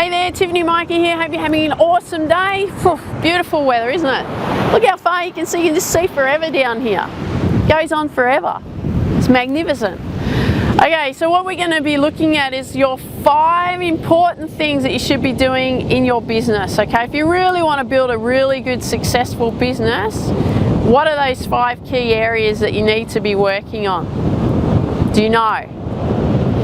Hey there, Tiffany, Mika here. Hope you're having an awesome day. Whew, beautiful weather, isn't it? Look how far you can see. You can just see forever down here. Goes on forever. It's magnificent. Okay, so what we're going to be looking at is your 5 important things that you should be doing in your business. Okay, if you really want to build a really good, successful business, what are those 5 key areas that you need to be working on? Do you know?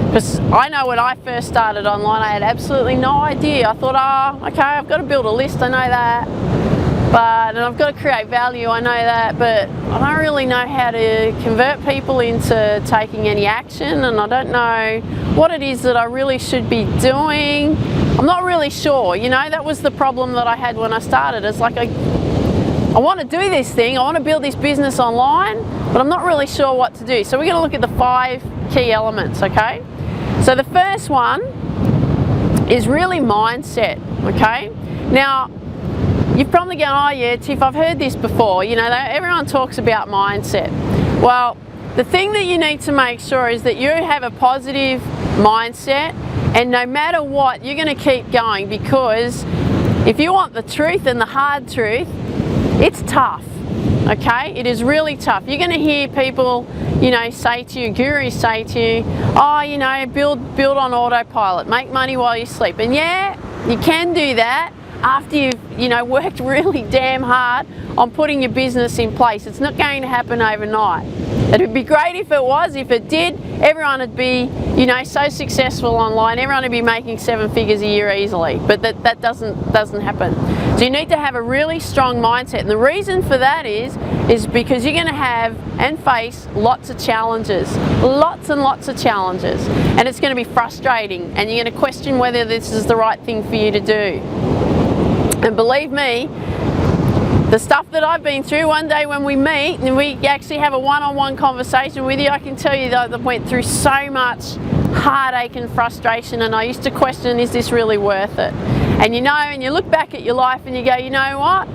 Because I know when I first started online, I had absolutely no idea. I thought, oh, okay, I've got to build a list, I know that. And I've got to create value, I know that, but I don't really know how to convert people into taking any action, and I don't know what it is that I really should be doing. I'm not really sure, you know, that was the problem that I had when I started. It's like I want to do this thing, I want to build this business online, but I'm not really sure what to do. So we're going to look at the 5 key elements, okay? So the first one is really mindset, okay? Now, you've probably gone, oh yeah, Tiff, I've heard this before. You know, everyone talks about mindset. Well, the thing that you need to make sure is that you have a positive mindset, and no matter what, you're going to keep going, because if you want the truth and the hard truth, it's tough, okay? It is really tough. You're going to hear people, you know, say to you, gurus say to you, oh, you know, build on autopilot, make money while you sleep. And yeah, you can do that after you've, you know, worked really damn hard on putting your business in place. It's not going to happen overnight. It'd be great if it was. If it did, everyone would be, you know, so successful online. Everyone would be making 7 figures a year easily. But that doesn't happen. So you need to have a really strong mindset. And the reason for that is because you're going to have and face lots of challenges. Lots and lots of challenges. And it's going to be frustrating. And you're going to question whether this is the right thing for you to do. And believe me, the stuff that I've been through, one day when we meet and we actually have a one-on-one conversation with you, I can tell you that I went through so much heartache and frustration, and I used to question, is this really worth it? And you know, and you look back at your life and you go, you know what?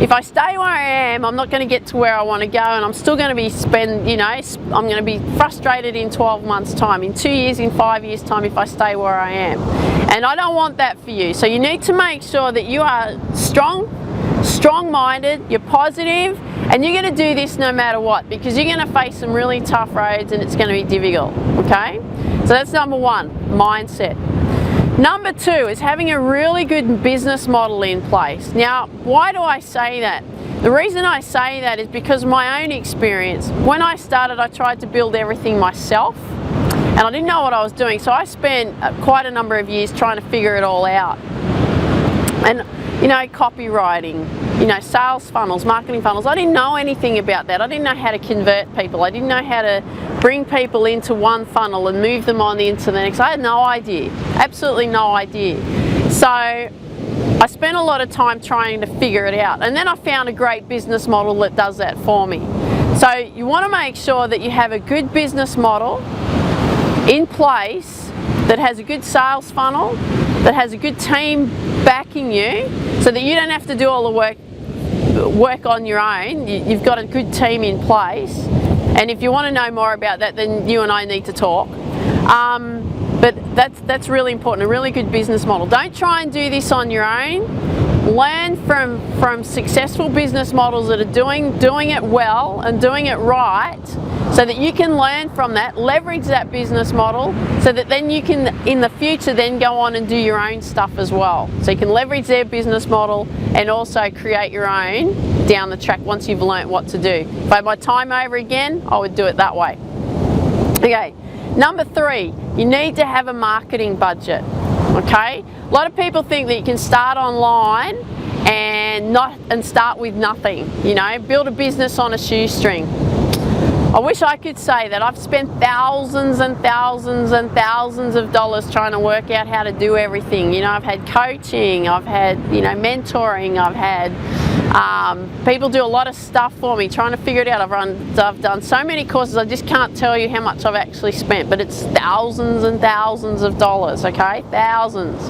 If I stay where I am, I'm not going to get to where I want to go, and I'm still going to be I'm going to be frustrated in 12 months' time, in 2 years, in 5 years' time, if I stay where I am. And I don't want that for you. So you need to make sure that you are strong-minded, you're positive, and you're going to do this no matter what, because you're going to face some really tough roads and it's going to be difficult, okay? So that's number 1, mindset. Number 2 is having a really good business model in place. Now, why do I say that? The reason I say that is because of my own experience. When I started, I tried to build everything myself, and I didn't know what I was doing, so I spent quite a number of years trying to figure it all out. And, you know, copywriting, you know, sales funnels, marketing funnels, I didn't know anything about that. I didn't know how to convert people. I didn't know how to bring people into one funnel and move them on into the next. I had no idea, absolutely no idea. So I spent a lot of time trying to figure it out. And then I found a great business model that does that for me. So you want to make sure that you have a good business model in place that has a good sales funnel, that has a good team backing you, so that you don't have to do all the work on your own. You've got a good team in place. And if you want to know more about that, then you and I need to talk. But that's really important, a really good business model. Don't try and do this on your own. Learn from successful business models that are doing it well and doing it right, so that you can learn from that, leverage that business model, so that then you can, in the future, then go on and do your own stuff as well. So you can leverage their business model and also create your own down the track once you've learnt what to do. If I had my time over again, I would do it that way. Okay, number 3, you need to have a marketing budget. Okay, a lot of people think that you can start online and start with nothing. You know, build a business on a shoestring. I wish I could say that. I've spent thousands and thousands and thousands of dollars trying to work out how to do everything. You know, I've had coaching, I've had, you know, mentoring, I've had people do a lot of stuff for me, trying to figure it out. I've done so many courses, I just can't tell you how much I've actually spent, but it's thousands and thousands of dollars, okay? Thousands.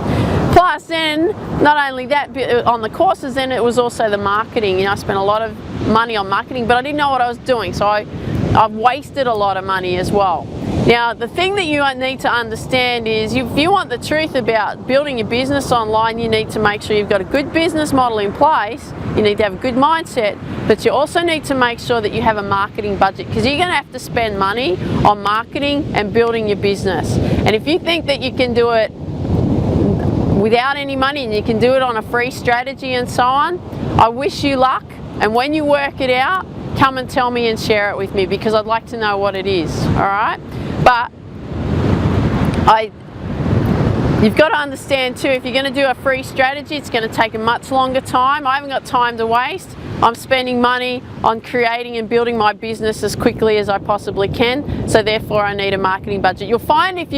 Plus then, not only that, on the courses, then it was also the marketing. You know, I spent a lot of money on marketing, but I didn't know what I was doing, so I've wasted a lot of money as well. Now, the thing that you need to understand is if you want the truth about building your business online, you need to make sure you've got a good business model in place, you need to have a good mindset, but you also need to make sure that you have a marketing budget, because you're going to have to spend money on marketing and building your business. And if you think that you can do it without any money and you can do it on a free strategy and so on, I wish you luck, and when you work it out, come and tell me and share it with me, because I'd like to know what it is, alright? But you've got to understand too, if you're going to do a free strategy, it's going to take a much longer time. I haven't got time to waste. I'm spending money on creating and building my business as quickly as I possibly can, so therefore I need a marketing budget. You'll find if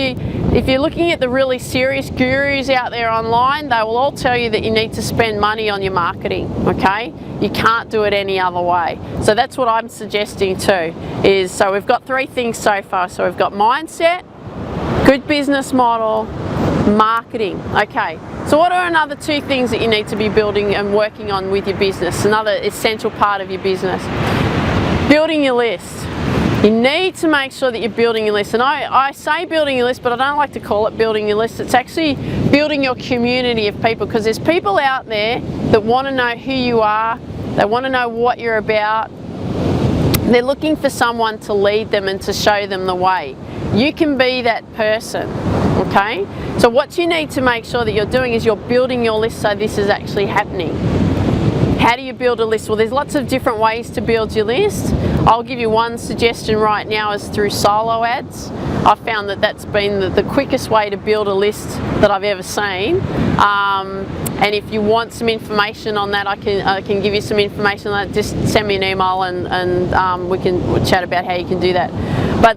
you're looking at the really serious gurus out there online, they will all tell you that you need to spend money on your marketing, okay? You can't do it any other way. So that's what I'm suggesting too, is so we've got 3 things so far. So we've got mindset, good business model, marketing. Okay, so what are another 2 things that you need to be building and working on with your business? Another essential part of your business, building your list. You need to make sure that you're building your list. And I say building your list, but I don't like to call it building your list. It's actually building your community of people, because there's people out there that want to know who you are, they want to know what you're about. They're looking for someone to lead them and to show them the way. You can be that person, okay? So what you need to make sure that you're doing is you're building your list so this is actually happening. How do you build a list? Well, there's lots of different ways to build your list. I'll give you one suggestion right now, is through solo ads. I've found that that's been the quickest way to build a list that I've ever seen. And if you want some information on that, I can give you some information on that. Just send me an email and we'll chat about how you can do that. But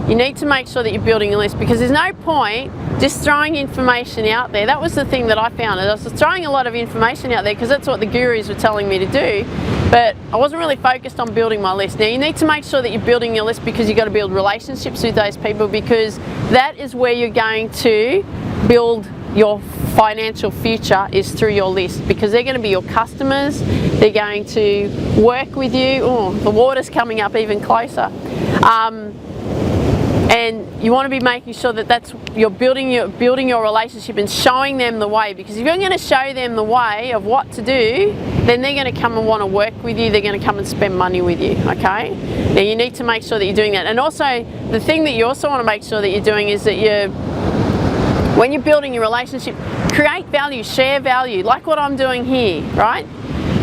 you need to make sure that you're building a list, because there's no point just throwing information out there. That was the thing that I found. I was throwing a lot of information out there because that's what the gurus were telling me to do, but I wasn't really focused on building my list. Now you need to make sure that you're building your list, because you've got to build relationships with those people, because that is where you're going to build your financial future, is through your list, because they're going to be your customers. They're going to work with you. Oh, the water's coming up even closer. And you want to be making sure that you're building your relationship and showing them the way, because if you're going to show them the way of what to do, then they're going to come and want to work with you. They're going to come and spend money with you, okay? Now you need to make sure that you're doing that. And also, the thing that you also want to make sure that you're doing is that when you're building your relationship, create value, share value, like what I'm doing here, right?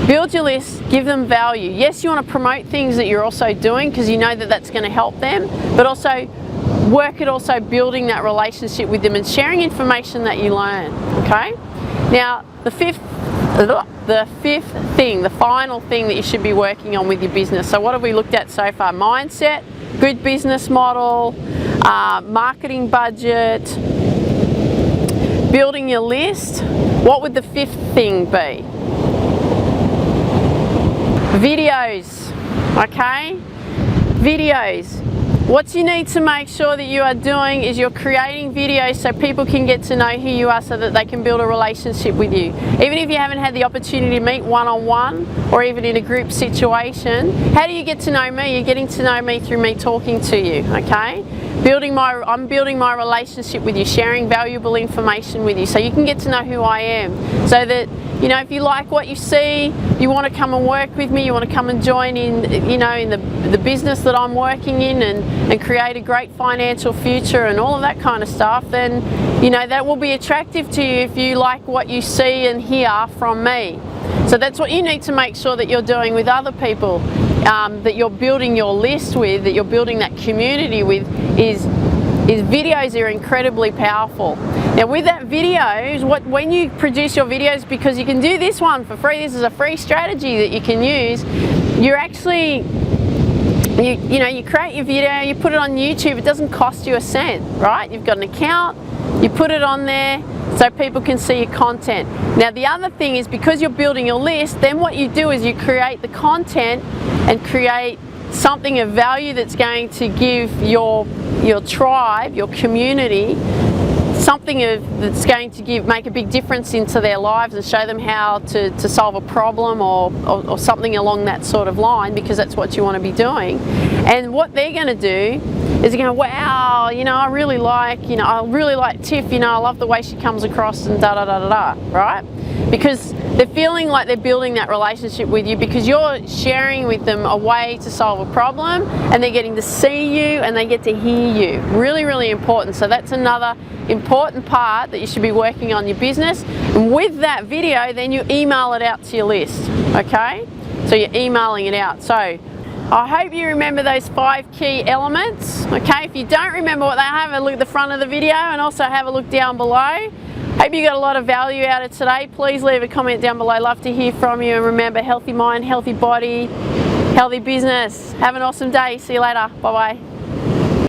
Build your list, give them value. Yes, you want to promote things that you're also doing, because you know that that's going to help them, but also work at also building that relationship with them and sharing information that you learn, okay? Now, the fifth thing, the final thing that you should be working on with your business. So what have we looked at so far? Mindset, good business model, marketing budget, building your list. What would the 5th thing be? Videos, okay? Videos. What you need to make sure that you are doing is you're creating videos so people can get to know who you are, so that they can build a relationship with you. Even if you haven't had the opportunity to meet one-on-one or even in a group situation, how do you get to know me? You're getting to know me through me talking to you, okay? I'm building my relationship with you, sharing valuable information with you, so you can get to know who I am, so that, you know, if you like what you see, you want to come and work with me, you want to come and join in, you know, in the business that I'm working in, and create a great financial future and all of that kind of stuff, then, you know, that will be attractive to you if you like what you see and hear from me. So that's what you need to make sure that you're doing with other people, that you're building your list with, that you're building that community with, is videos are incredibly powerful. Now with that videos, when you produce your videos, because you can do this one for free, this is a free strategy that you can use, you're actually, you know, you create your video, you put it on YouTube, it doesn't cost you a cent, right? You've got an account, you put it on there so people can see your content. Now the other thing is, because you're building your list, then what you do is you create the content and create something of value that's going to give your tribe, your community, something that's going to make a big difference into their lives and show them how to solve a problem or something along that sort of line, because that's what you want to be doing. And what they're going to do Is he going, wow, you know, I really like Tiff, you know, I love the way she comes across and da da da da da, right? Because they're feeling like they're building that relationship with you because you're sharing with them a way to solve a problem, and they're getting to see you and they get to hear you. Really, really important. So that's another important part that you should be working on your business. And with that video, then you email it out to your list, okay? So you're emailing it out. So I hope you remember those 5 key elements, okay? If you don't remember what they are, have a look at the front of the video and also have a look down below. Hope you got a lot of value out of today. Please leave a comment down below. Love to hear from you. And remember, healthy mind, healthy body, healthy business. Have an awesome day. See you later. Bye-bye.